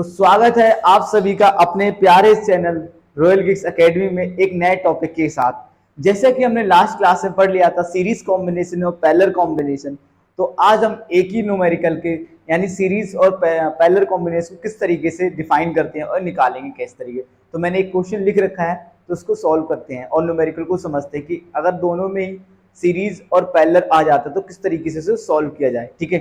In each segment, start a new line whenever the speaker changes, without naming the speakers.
तो स्वागत है आप सभी का अपने प्यारे चैनल रॉयल गिग्स एकेडमी में एक नए टॉपिक के साथ। जैसे कि हमने लास्ट क्लास में पढ़ लिया था सीरीज कॉम्बिनेशन और पैरेलल कॉम्बिनेशन, तो आज हम एक ही न्यूमेरिकल के यानी सीरीज और पैरेलल कॉम्बिनेशन किस तरीके से डिफाइन करते हैं और निकालेंगे किस तरीके। तो मैंने एक क्वेश्चन लिख रखा है, तो उसको सॉल्व करते हैं और न्यूमेरिकल को समझते हैं कि अगर दोनों में ही सीरीज और पैरेलल आ जाता है तो किस तरीके से सॉल्व किया जाए। ठीक है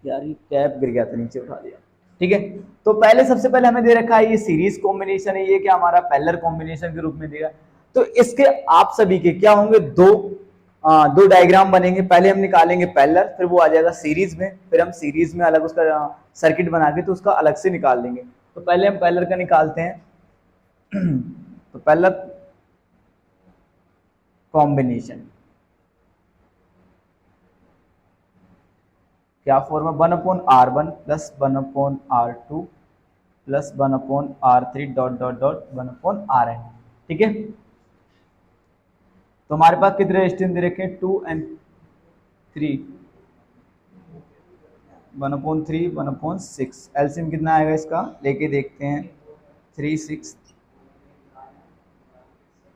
यार, ये कैप गिर गया था, नीचे उठा दिया। ठीक है, तो पहले सबसे पहले हमें दे रखा है ये सीरीज कॉम्बिनेशन है, ये क्या हमारा पैरेलल कॉम्बिनेशन के रूप में देगा। तो इसके आप सभी के क्या होंगे, दो डायग्राम बनेंगे। पहले हम निकालेंगे पैरेलल, फिर वो आ जाएगा सीरीज में, फिर हम सीरीज में अलग उसका सर्किट बना के तो उसका अलग से निकाल देंगे। तो पहले हम पैरेलल का निकालते हैं। तो पैरेलल कॉम्बिनेशन क्या फॉर्म है, 1/R1 plus 1/R2 plus 1/R3 dot dot dot 1/Rn। ठीक है, तो हमारे पास कितने रेजिस्टेंस दे रखे हैं, 2 and 3, 1/3 1/6। एलसीएम कितना आएगा इसका, लेके देखते हैं। 3 6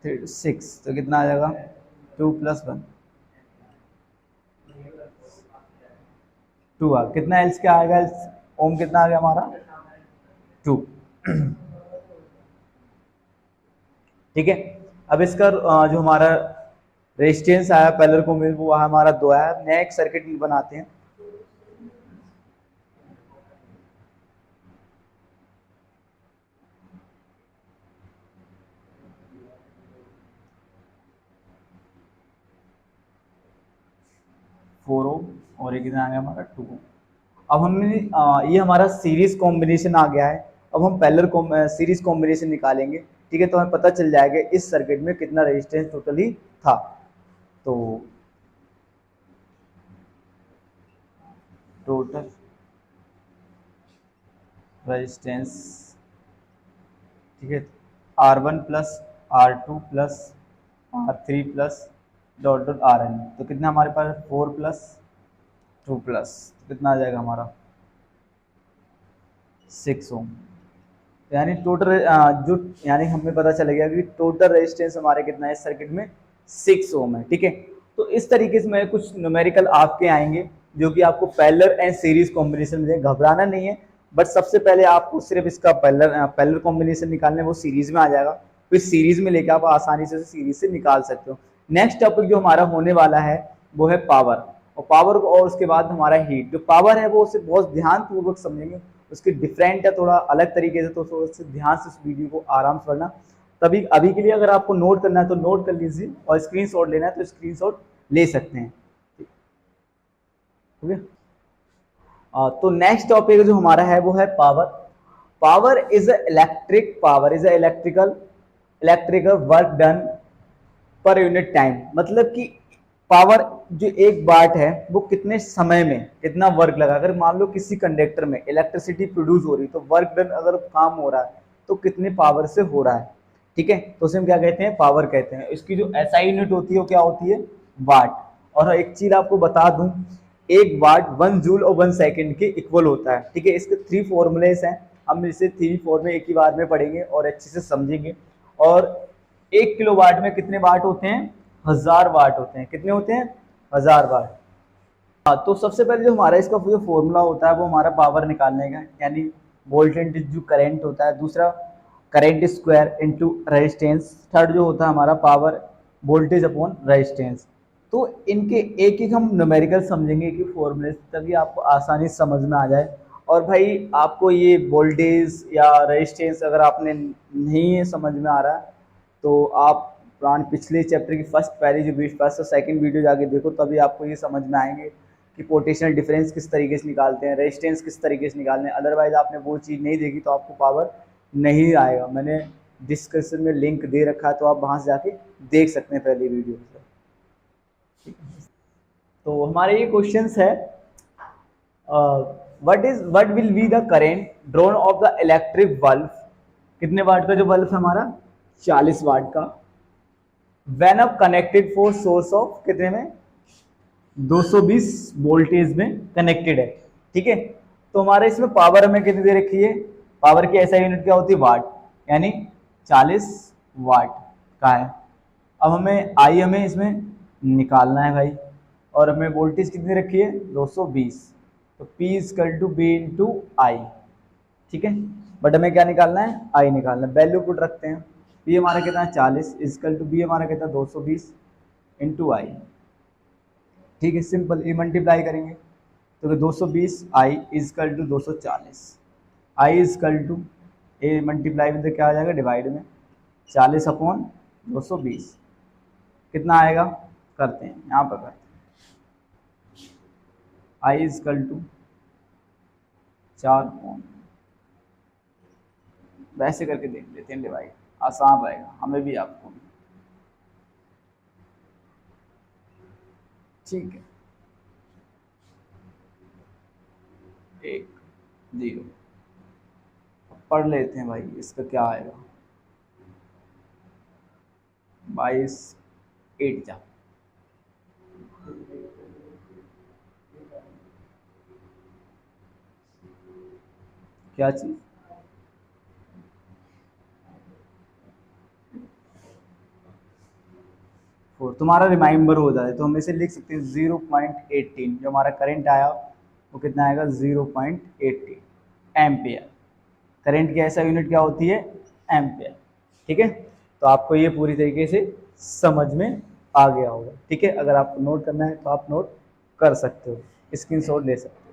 6 तो कितना आ जाएगा, 2 + 1 2 कितना एल्स क्या आएगा, ओम कितना आ गया हमारा 2। ठीक है, अब इसका जो हमारा रेजिस्टेंस आया पैरेलल को में वो हमारा 2 आया। नया एक सर्किट बनाते हैं। फोर ओम और ये कितना आ गया हमारा 2 ओम। अब हमने ये हमारा सीरीज कॉम्बिनेशन आ गया है। अब हम पैरेलल सीरीज कॉम्बिनेशन निकालेंगे। ठीक है, तो हमें पता चल जाएगा इस सर्किट में कितना रेजिस्टेंस टोटली था। तो टोटल रेजिस्टेंस, ठीक है, R1 plus R2 plus R3 plus dot dot Rn। तो कितना हमारे पास 4 + 2 प्लस कितना आ जाएगा हमारा 6 ओम। यानी टोटल जो यानी हमें पता चलेगा कि टोटल रेजिस्टेंस हमारे कितना है इस सर्किट में, 6 ओम है। ठीक है, तो इस तरीके से मैं कुछ न्यूमेरिकल आपके आएंगे जो कि आपको पैरेलल एंड सीरीज कॉम्बिनेशन में घबराना नहीं है। बट सबसे पहले आपको सिर्फ इसका पैरेलल कॉम्बिनेशन निकालना है, वो सीरीज में आ जाएगा। फिर सीरीज में लेकर आप आसानी से सीरीज से निकाल सकते हो। नेक्स्ट टॉपिक जो हमारा होने वाला है वो है पावर, और पावर और उसके बाद हमारा हीट। जो पावर है वो उसे बहुत ध्यान पूर्वक समझेंगे, उसकी डिफरेंट है थोड़ा अलग तरीके से, तो थोड़ा सा ध्यान से उस वीडियो को आराम से पढ़ना। तभी अभी के लिए अगर आपको नोट करना है तो नोट कर लीजिए, और स्क्रीनशॉट लेना है तो स्क्रीनशॉट ले सकते हैं। ठीक है, तो नेक्स्ट टॉपिक जो हमारा है वो है power. Power is electric power is electrical work done per unit time. मतलब कि पावर जो एक वाट है वो कितने समय में कितना वर्क लगा। अगर मान लो किसी कंडक्टर में इलेक्ट्रिसिटी प्रोड्यूस हो रही है तो वर्क डन अगर काम हो रहा है तो कितने पावर से हो रहा है। ठीक है, तो उसे हम क्या कहते हैं, पावर कहते हैं। इसकी जो एसआई यूनिट होती है वो क्या होती है, वाट। और एक चीज आपको बता दूं, एक वाट 1 जूल और 1 सेकंड के इक्वल होता है। ठीक है, इसके 3 फॉर्मूलेस हैं, हम इसे 3 फॉर्मूले एक ही बार में पढ़ेंगे और अच्छे से समझेंगे। और 1 किलोवाट में कितने वाट होते हैं, 1000 वाट होते हैं। कितने होते हैं, 1000 वाट। हाँ, तो सबसे पहले जो हमारा इसका जो फॉर्मूला होता है वो हमारा पावर निकालने का, यानी वोल्टेज जो करंट होता है, दूसरा current square into resistance, third जो होता है हमारा पावर वोल्टेज अपॉन रेजिस्टेंस। तो इनके एक एक हम न्यूमेरिकल समझेंगे कि फॉर्मूले, तभी आपको आसानी से समझ में आ जाए। और भाई आपको ये वोल्टेज या रेजिस्टेंस अगर आपने नहीं समझ में आ रहा है तो आप पुराने पिछले चैप्टर की फर्स्ट और सेकंड वीडियो जाके देखो, तभी आपको ये समझ में आएंगे कि पोटेंशियल डिफरेंस किस तरीके से निकालते हैं, रेजिस्टेंस किस तरीके से निकालते हैं। अदरवाइज आपने वो चीज़ नहीं देखी तो आपको पावर नहीं आएगा। मैंने डिस्क्रिप्शन में लिंक दे रखा है, तो आप वहाँ से जाके देख सकते हैं पहले वीडियो। तो हमारे ये क्वेश्चन है, what will be the current drawn of the electric bulb. कितने वाट का जो बल्ब है हमारा, 40 वाट का। When up connected for source of कितने में, 220 वोल्टेज में कनेक्टेड है। ठीक है, तो हमारे इसमें पावर हमें कितनी दे रखी है, पावर की ऐसा यूनिट क्या होती है, वाट, यानी 40 वाट का है। अब हमें आई हमें इसमें निकालना है भाई, और हमें वोल्टेज कितनी रखी है 220, तो P is equal to be into I, ठीक है। बट हमें क्या निकालना है, आई निकालना है, वैल्यू पुट रखते हैं। P हमारा कितना है 40 इजकल टू बी हमारा कितना 220 इंटू आई, ठीक है। सिंपल ये मल्टीप्लाई करेंगे तो 220 I is equal to 240, I is equal to A multiply में तो क्या आ जाएगा डिवाइड में 40 अपॉन 220 कितना आएगा, करते हैं यहाँ पर करते हैं, आई इजकल टू 4 अपॉन, वैसे करके देख लेते हैं डिवाइड, आसान रहेगा हमें भी आपको भी, ठीक है। 1 0 पढ़ लेते हैं भाई इसका क्या आएगा, 22 8 जा, क्या चीज, फोर, तुम्हारा रिमाइंबर हो जाए तो हम इसे लिख सकते हैं 0.18, जो हमारा करंट आया वो कितना आएगा 0.18 एम्पियर। करंट की ऐसा यूनिट क्या होती है, एम्पियर, ठीक है। तो आपको ये पूरी तरीके से समझ में आ गया होगा, ठीक है। अगर आपको नोट करना है तो आप नोट कर सकते हो, स्क्रीनशॉट ले सकते हो।